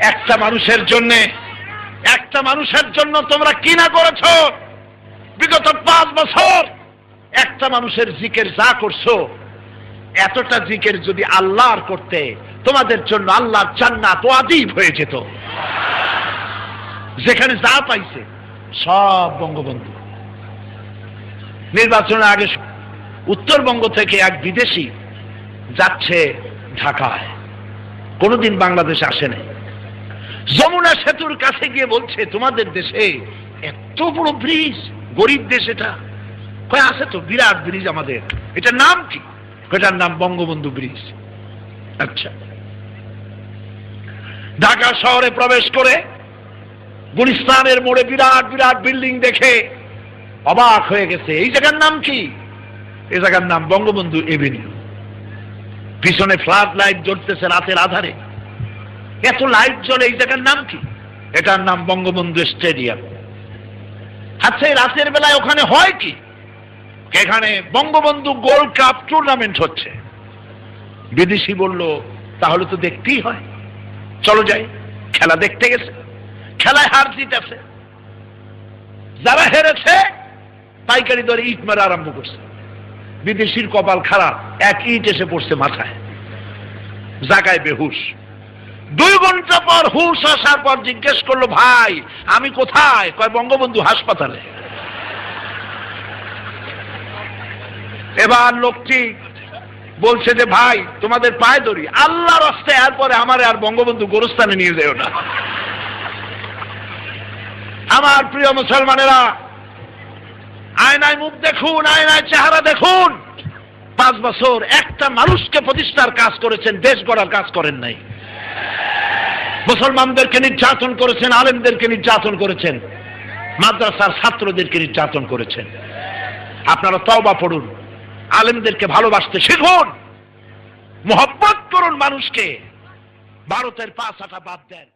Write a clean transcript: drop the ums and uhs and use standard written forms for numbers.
একটা মানুষের জন্য তোমরা কি না করেছো বিগত 5 বছর? একটা মানুষের জিকির যা করছো, এতটা জিকির যদি আল্লাহর করতে, তোমাদের জন্য আল্লাহর জান্নাত ওয়াজিব হয়ে যেত। যেখানে যা পাইছে সব বঙ্গবন্ধু। নির্বাচনের আগে উত্তরবঙ্গ থেকে এক বিদেশি যাচ্ছে ঢাকায়, কোনোদিন বাংলাদেশে আসে নাই। যমুনা সেতুর কাছে গিয়ে বলছে, তোমাদের দেশে এত বড় ব্রিজ, গরিব দেশ এটা। কয় আছে তো, বিরাট ব্রিজ আমাদের। এটার নাম কি? এটার নাম বঙ্গবন্ধু ব্রিজ। আচ্ছা, ঢাকা শহরে প্রবেশ করে গুলিস্তানের মোড়ে বিরাট বিরাট বিল্ডিং দেখে অবাক হয়ে গেছে। এই জায়গার নাম কি? এই জায়গার নাম বঙ্গবন্ধু এভিনিউ। পিছনে ফ্লাড লাইট জ্বলতেছে রাতের আধারে, এত লাইট জ্বলে। এই জায়গার নাম কি? এটার নাম বঙ্গবন্ধু স্টেডিয়াম। আচ্ছা, রাতের বেলায় ওখানে হয় কি? এখানে বঙ্গবন্ধু গোল্ড কাপ টুর্নামেন্ট হচ্ছে। বিদেশি বলল, তাহলে তো দেখতেই হয়, চলো যাই। খেলা দেখতে গেছে, খেলায় হার জিত আছে। যারা হেরেছে পাইকারি দরে ইট মারা আরম্ভ করছে। বিদেশির কপাল খারাপ, এক ইট এসে পড়ছে মাথায়, জায়গায় বেহুশ। 2 ঘন্টা পর হুশ আসার পর জিজ্ঞেস করলো, ভাই আমি কোথায়? কয় বঙ্গবন্ধু হাসপাতালে। এবার লোকটি বলছে যে, ভাই তোমাদের পায়ে ধরি, আল্লাহর রাস্তে, এরপরে আমারে আর বঙ্গবন্ধু গোরস্থানে নিয়ে যেও না। আমার প্রিয় মুসলমানেরা, আয়নায় মুখ দেখুন, আয়নায় চেহারা দেখুন। 5 বছর একটা মানুষকে প্রতিষ্ঠার কাজ করেছেন, দেশ গড়ার কাজ করেন নাই। মুসলমানদেরকে নির্যাতন করেছেন, আলেমদেরকে নির্যাতন করেছেন, মাদ্রাসার ছাত্রদেরকে নির্যাতন করেছেন। আপনারা তওবা পড়ুন, আলেমদেরকে ভালোবাসতে শিখুন, মোহব্বত করুন মানুষকে, ভারতের পা চাটা বাদ দেন।